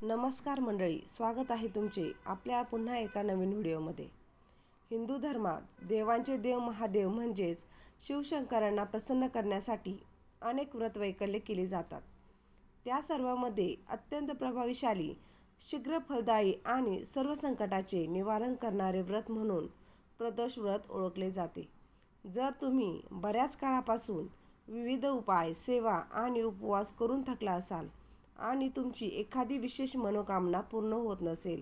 नमस्कार मंडळी, स्वागत आहे तुमचे आपल्या पुन्हा एका नवीन व्हिडिओमध्ये. हिंदू धर्मात देवांचे देव महादेव म्हणजेच शिवशंकरांना प्रसन्न करण्यासाठी अनेक व्रतवैकल्ये केली जातात. त्या सर्वांमध्ये अत्यंत प्रभावशाली, शीघ्र फलदायी आणि सर्व संकटाचे निवारण करणारे व्रत म्हणून प्रदोष व्रत ओळखले जाते. जर तुम्ही बऱ्याच काळापासून विविध उपाय, सेवा आणि उपवास करून थकला असाल आणि तुमची एखादी विशेष मनोकामना पूर्ण होत नसेल,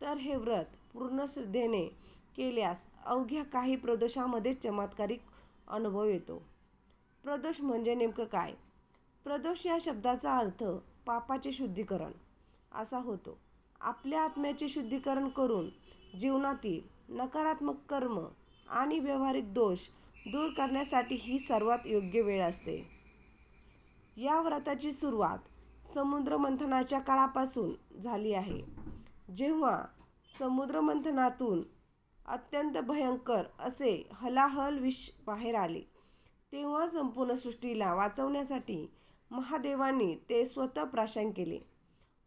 तर हे व्रत पूर्ण श्रद्धेने केल्यास अवघ्या काही प्रदोषामध्ये चमत्कारिक अनुभव येतो. प्रदोष म्हणजे नेमकं काय? प्रदोष या शब्दाचा अर्थ पापाचे शुद्धीकरण असा होतो. आपल्या आत्म्याचे शुद्धीकरण करून जीवनातील नकारात्मक कर्म आणि व्यावहारिक दोष दूर करण्यासाठी ही सर्वात योग्य वेळ असते. या व्रताची सुरुवात समुद्रमंथनाच्या काळापासून झाली आहे. जेव्हा समुद्रमंथनातून अत्यंत भयंकर असे हलाहल विष बाहेर आले, तेव्हा संपूर्ण सृष्टीला वाचवण्यासाठी महादेवांनी ते स्वतः प्राशन केले.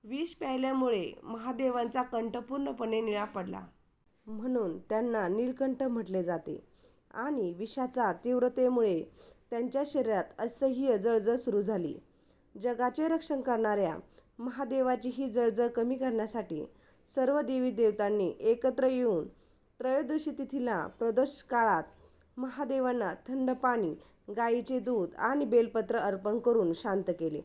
विष प्यायल्यामुळे महादेवांचा कंठ पूर्णपणे निळा पडला, म्हणून त्यांना नीलकंठ म्हटले जाते. आणि विषाच्या तीव्रतेमुळे त्यांच्या शरीरात असह्य जळजळ सुरू झाली. जगाचे रक्षण करणाऱ्या महादेवाची ही जळजळ कमी करण्यासाठी सर्व देवी देवतांनी एकत्र येऊन त्रयोदशी तिथीला प्रदोष काळात महादेवांना थंड पाणी, गायीचे दूध आणि बेलपत्र अर्पण करून शांत केले.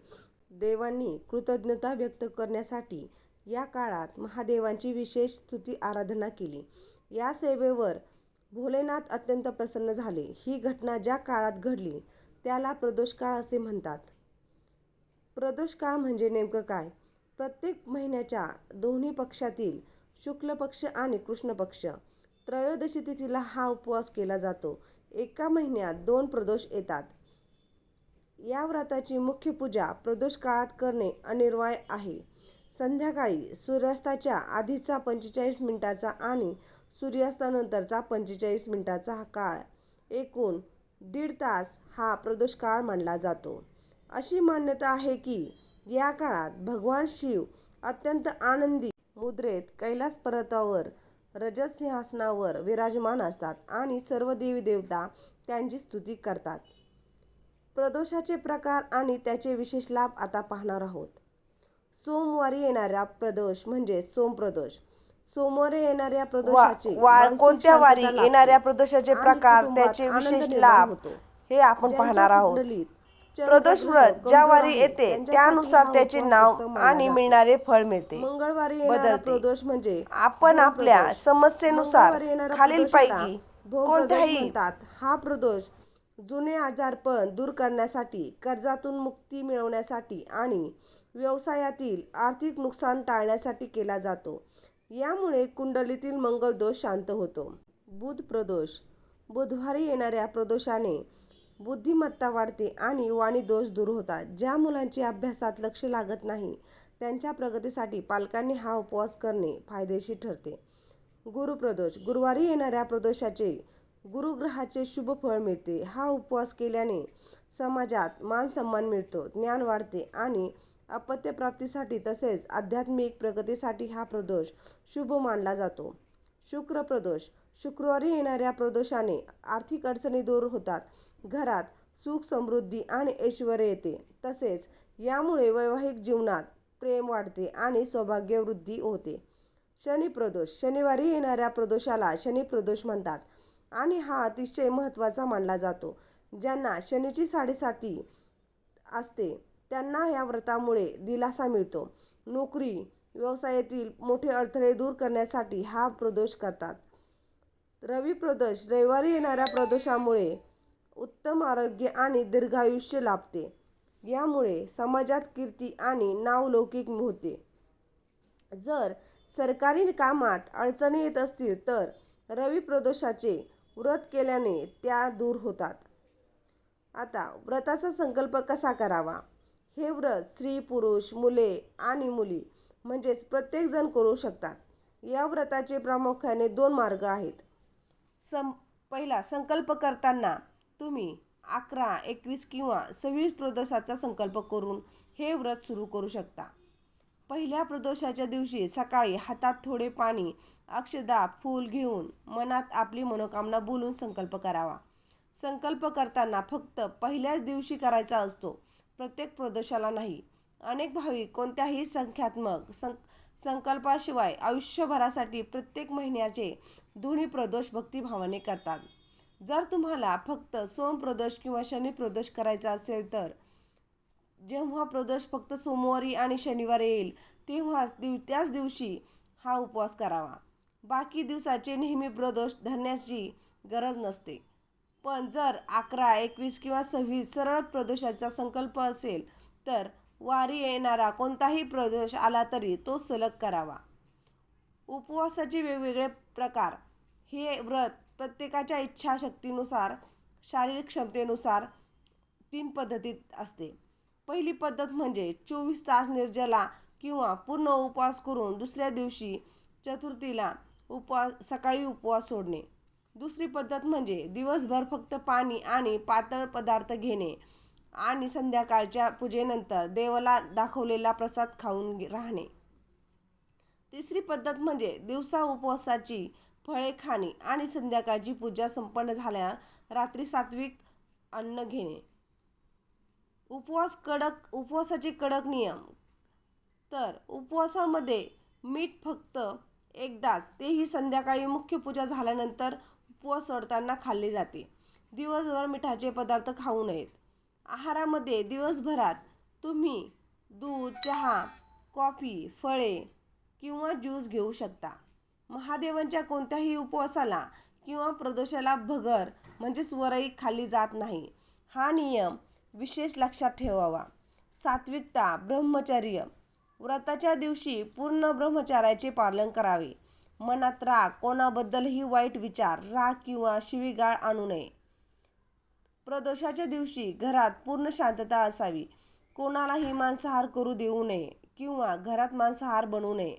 देवांनी कृतज्ञता व्यक्त करण्यासाठी या काळात महादेवांची विशेष स्तुती आराधना केली. या सेवेवर भोलेनाथ अत्यंत प्रसन्न झाले. ही घटना ज्या काळात घडली त्याला प्रदोष काळ असे म्हणतात. प्रदोष काळ म्हणजे नेमकं काय? प्रत्येक महिन्याच्या दोन्ही पक्षातील शुक्ल पक्ष आणि कृष्ण पक्ष त्रयोदशी तिथीला हा उपवास केला जातो. एका महिन्यात 2 प्रदोष येतात. या व्रताची मुख्य पूजा प्रदोष काळात करणे अनिवार्य आहे. संध्याकाळी सूर्यास्ताच्या आधीचा 45 मिनिटांचा आणि सूर्यास्तानंतरचा 45 मिनिटांचा हा काळ एकूण 1.5 तास हा प्रदोष काळ मानला जातो. अशी मान्यता आहे की या काळात भगवान शिव अत्यंत आनंदी मुद्रेत कैलास पर्वतावर रजत सिंहासनावर विराजमान असतात आणि सर्व देवी देवता त्यांची स्तुती करतात. प्रदोषाचे प्रकार आणि त्याचे विशेष लाभ आता पाहणार आहोत. सोमवारी येणारा प्रदोष म्हणजे सोमप्रदोष. सोमवारी येणाऱ्या प्रदोषाचे कोणत्या वारी येणाऱ्या प्रदोषाचे प्रकार, त्याचे विशेष लाभ हे आपण पाहणार आहोत. प्रदोष व्रत ज्या वारी येते त्यानुसार त्याचे नाव आणि मिळणारे फळ मिळते. मंगळवारी येणारा प्रदोष म्हणजे आपण आपल्या समस्येनुसार खालीलपैकी कोणत्याही म्हणतात. हा प्रदोष जुने आजारपण दूर करण्यासाठी, कर्जातून मुक्ती मिळवण्यासाठी आणि व्यवसायातील आर्थिक नुकसान टाळण्यासाठी केला जातो. यामुळे कुंडलीतील मंगळ दोष शांत होतो. बुध प्रदोष. बुधवारी येणाऱ्या प्रदोषाने बुद्धिमत्ता वाढते आणि वाणी दोष दूर होतात. ज्या मुलांचे अभ्यासात लक्ष लागत नाही त्यांच्या प्रगतीसाठी पालकांनी हा उपवास करणे फायदेशीर ठरते. गुरुप्रदोष. गुरुवारी येणाऱ्या प्रदोषाचे गुरुग्रहाचे शुभ फळ मिळते. हा उपवास केल्याने समाजात मान सन्मान मिळतो, ज्ञान वाढते आणि अपत्यप्राप्तीसाठी तसेच आध्यात्मिक प्रगतीसाठी हा प्रदोष शुभ मानला जातो. शुक्र प्रदोष. शुक्रवारी येणाऱ्या प्रदोषाने आर्थिक अडचणी दूर होतात, घरात सुख, समृद्धी आणि ऐश्वर्य येते. तसेच यामुळे वैवाहिक जीवनात प्रेम वाढते आणि सौभाग्यवृद्धी होते. शनी प्रदोष. शनिवारी येणाऱ्या प्रदोषाला शनी प्रदोष म्हणतात आणि हा अतिशय महत्त्वाचा मानला जातो. ज्यांना शनीची 7.5 असते त्यांना या व्रतामुळे दिलासा मिळतो. नोकरी, व्यवसायातील मोठे अडथळे दूर करण्यासाठी हा प्रदोष करतात. रवी प्रदोष. रविवारी येणाऱ्या प्रदोषामुळे उत्तम आरोग्य आणि दीर्घायुष्य लाभते. यामुळे समाजात कीर्ती आणि नावलौकिक होते. जर सरकारी कामात अडचणी येत असतील तर रवी प्रदोषाचे व्रत केल्याने त्या दूर होतात. आता व्रताचा संकल्प कसा करावा? हे व्रत स्त्री, पुरुष, मुले आणि मुली म्हणजेच प्रत्येक जण करू शकतात. या व्रताचे प्रामुख्याने 2 मार्ग आहेत. पहिला, संकल्प करताना तुम्ही 11, 21 किंवा 26 प्रदोषाचा संकल्प करून हे व्रत सुरू करू शकता. पहिल्या प्रदोषाच्या दिवशी सकाळी हातात थोडे पाणी, अक्षदा, फूल घेऊन मनात आपली मनोकामना बोलून संकल्प करावा. संकल्प करताना फक्त पहिल्याच दिवशी करायचा असतो, प्रत्येक प्रदोषाला नाही. अनेक भाविक कोणत्याही संख्यात्मक संकल्पाशिवाय आयुष्यभरासाठी प्रत्येक महिन्याचे दोन्ही प्रदोष भक्तिभावाने करतात. जर तुम्हाला फक्त सोम प्रदोष किंवा शनी प्रदोष करायचा असेल तर जेव्हा प्रदोष फक्त सोमवारी आणि शनिवारी येईल तेव्हाच त्याच दिवशी हा उपवास करावा. बाकी दिवसाचे नेहमी प्रदोष धरण्याची गरज नसते. पण जर 11, 21 किंवा 26 सरळ प्रदोषाचा संकल्प असेल तर वारी येणारा कोणताही प्रदोष आला तरी तो सलग करावा. उपवासाचे वेगवेगळे प्रकार. हे व्रत प्रत्येकाच्या इच्छाशक्तीनुसार, शारीरिक क्षमतेनुसार 3 पद्धतीत असते. पहिली पद्धत म्हणजे 24 तास निर्जला किंवा पूर्ण उपवास करून दुसऱ्या दिवशी चतुर्थीला सकाळी उपवास सोडणे. दुसरी पद्धत म्हणजे दिवसभर फक्त पाणी आणि पातळ पदार्थ घेणे आणि संध्याकाळच्या पूजेनंतर देवाला दाखवलेला प्रसाद खाऊन राहणे. तिसरी पद्धत म्हणजे दिवसा उपवासाची फळे खाणे आणि संध्याकाळची पूजा संपन्न झाल्यावर रात्री सात्विक अन्न घेणे. उपवासाचे कडक नियम. तर उपवासामध्ये मीठ फक्त एकदाच, तेही संध्याकाळी मुख्य पूजा झाल्यानंतर उपवास सोडताना खाल्ले जाते. दिवसभर मिठाचे पदार्थ खाऊ नयेत. आहारामध्ये दिवसभरात तुम्ही दूध, चहा, कॉफी, फळे किंवा ज्यूस घेऊ शकता. महादेवांच्या कोणत्याही उपवासाला किंवा प्रदोषाला भगर म्हणजेच वरई खाल्ली जात नाही. हा नियम विशेष लक्षात ठेवावा. सात्विकता, ब्रह्मचर्य. व्रताच्या दिवशी पूर्ण ब्रह्मचर्याचे पालन करावे. मनात राग, कोणाबद्दलही वाईट विचार, राग किंवा शिवीगाळ आणू नये. प्रदोषाच्या दिवशी घरात पूर्ण शांतता असावी. कोणालाही मांसाहार करू देऊ नये किंवा घरात मांसाहार बनवू नये.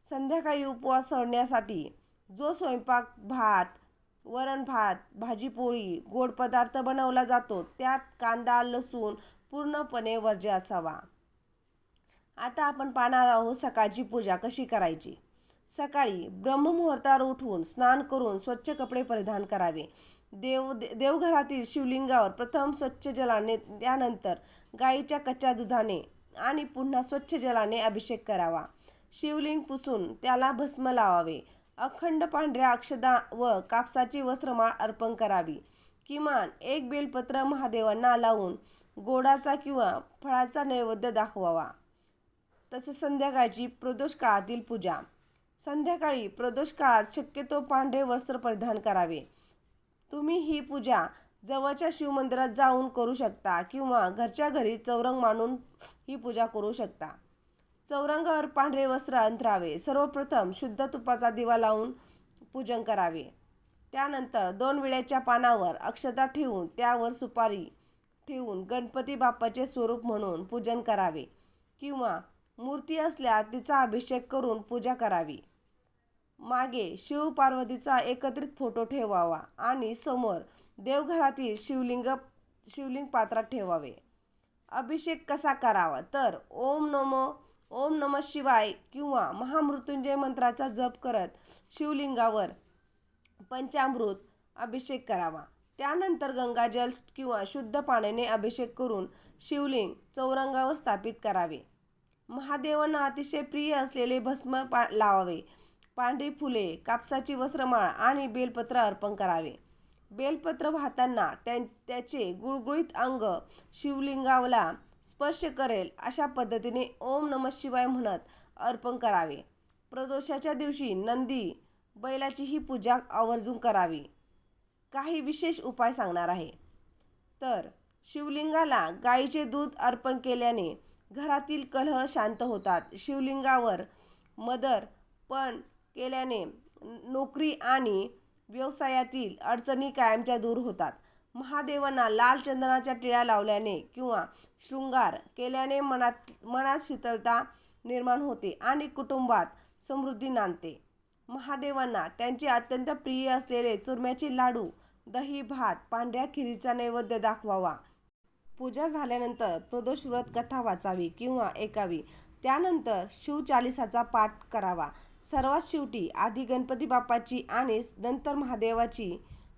संध्याकाळी उपवास सोडण्यासाठी जो स्वयंपाक भात, वरण-भात, भाजी-पोळी, गोड पदार्थ बनवला जातो त्यात कांदा, लसूण पूर्णपणे वर्ज्य असावा. आता आपण पाहणार आहोत सकाळची पूजा कशी करायची. सकाळी ब्रह्ममुहूर्तावर उठून स्नान करून स्वच्छ कपडे परिधान करावे. देवघरातील शिवलिंगावर प्रथम स्वच्छ जलाने, त्यानंतर गाईच्या कच्च्या दुधाने आणि पुन्हा स्वच्छ जलाने अभिषेक करावा. शिवलिंग पुसून त्याला भस्म लावावे. अखंड पांढऱ्या अक्षदा व कापसाची वस्त्रमाळ अर्पण करावी. किमान एक बेलपत्र महादेवांना लावून गोडाचा किंवा फळाचा नैवेद्य दाखवावा. तसेच संध्याकाळची प्रदोष काळातील पूजा. संध्याकाळी प्रदोष काळात शक्यतो पांढरे वस्त्र परिधान करावे. तुम्ही ही पूजा जवळच्या शिवमंदिरात जाऊन करू शकता किंवा घरच्या घरी चौरंग मांडून ही पूजा करू शकता. चौरंगावर पांढरे वस्त्र अंथरावे. सर्वप्रथम शुद्ध तुपाचा दिवा लावून पूजन करावे. त्यानंतर 2 विड्याच्या पानावर अक्षता ठेवून त्यावर सुपारी ठेवून गणपती बाप्पाचे स्वरूप म्हणून पूजन करावे किंवा मूर्ती असल्यास तिचा अभिषेक करून पूजा करावी. मागे शिव-पार्वतीचा एकत्रित फोटो ठेवावा आणि समोर देवघरातील शिवलिंग पात्रात ठेवावे. अभिषेक कसा करावा तर ओम नमः शिवाय किंवा महामृत्युंजय मंत्राचा जप करत शिवलिंगावर पंचामृत अभिषेक करावा. त्यानंतर गंगाजल किंवा शुद्ध पाण्याने अभिषेक करून शिवलिंग चौरंगावर स्थापित करावे. महादेवांना अतिशय प्रिय असलेले भस्म लावावे. पांढरी फुले, कापसाची वस्त्रमाळ आणि बेलपत्र अर्पण करावे. बेलपत्र वाहताना त्याचे गुळगुळीत अंग शिवलिंगाला स्पर्श करेल अशा पद्धतीने ओम नमः शिवाय म्हणत अर्पण करावे. प्रदोषाच्या दिवशी नंदी बैलाचीही पूजा आवर्जून करावी. काही विशेष उपाय सांगणार आहे. तर शिवलिंगाला गाईचे दूध अर्पण केल्याने घरातील कलह शांत होतात. शिवलिंगावर मदर्पण केल्याने नोकरी आणि व्यवसायातील अडचणी कायमच्या दूर होतात. महादेवांना लाल चंदनाच्या टिळा लावल्याने किंवा शृंगार केल्याने मनात शीतलता निर्माण होते आणि कुटुंबात समृद्धी नांदते. महादेवांना त्यांचे अत्यंत प्रिय असलेले चुरम्याचे लाडू, दही, भात, पांढऱ्या खिरीचा नैवेद्य दाखवावा. पूजा झाल्यानंतर प्रदोष व्रत कथा वाचावी किंवा ऐकावी. त्यानंतर शिवचालिसाचा पाठ करावा. सर्वात शेवटी आधी गणपती बाप्पाची आणि नंतर महादेवाची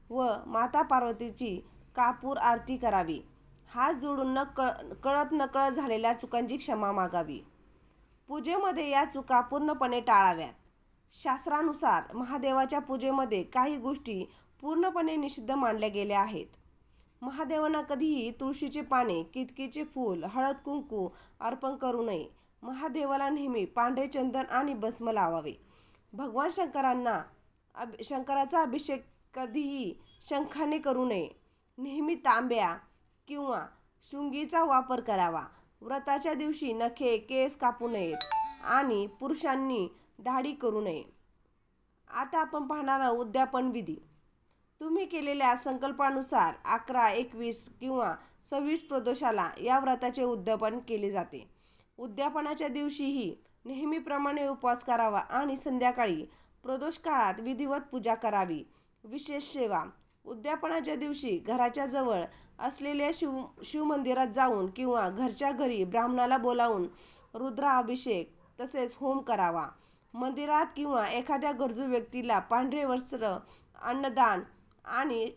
व माता पार्वतीची कापूर आरती करावी. हात जोडून कळत नकळत झालेल्या चुकांची क्षमा मागावी. पूजेमध्ये या चुका पूर्णपणे टाळाव्यात. शास्त्रानुसार महादेवाच्या पूजेमध्ये काही गोष्टी पूर्णपणे निषिद्ध मानल्या गेल्या आहेत. महादेवांना कधीही तुळशीचे पाने, केतकीचे फूल, हळद कुंकू अर्पण करू नये. महादेवाला नेहमी पांढरे चंदन आणि भस्म लावावे. भगवान शंकराचा अभिषेक कधीही शंखाने करू नये. नेहमी तांब्या किंवा शृंगीचा वापर करावा. व्रताच्या दिवशी नखे, केस कापू नयेत आणि पुरुषांनी दाढी करू नये. आता आपण पाहणार आहोत उद्यापन विधी. तुम्ही केलेल्या संकल्पानुसार 11, 21 किंवा 26 प्रदोषाला या व्रताचे उद्यापन केले जाते. उद्यापनाच्या दिवशीही नेहमीप्रमाणे उपवास करावा आणि संध्याकाळी प्रदोष काळात विधिवत पूजा करावी. विशेष सेवा. उद्यापनाच्या दिवशी घराच्या जवळ असलेल्या शिवमंदिरात जाऊन किंवा घरच्या घरी ब्राह्मणाला बोलावून रुद्राभिषेक तसेच होम करावा. मंदिरात किंवा एखाद्या गरजू व्यक्तीला पांढरे वस्त्र, अन्नदान आणि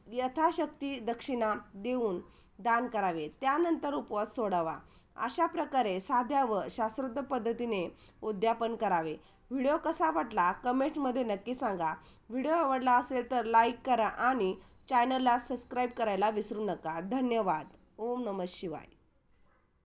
यथाशक्ती दक्षिणा देऊन दान करावे. त्यानंतर उपवास सोडावा. अशा प्रकारे साध्या व शास्त्रोक्त पद्धतीने उद्यापन करावे. व्हिडिओ कसा वाटला कमेंट्समध्ये नक्की सांगा. व्हिडिओ आवडला असेल तर लाईक करा आणि चॅनलला सबस्क्राईब करायला विसरू नका. धन्यवाद. ओम नमः शिवाय.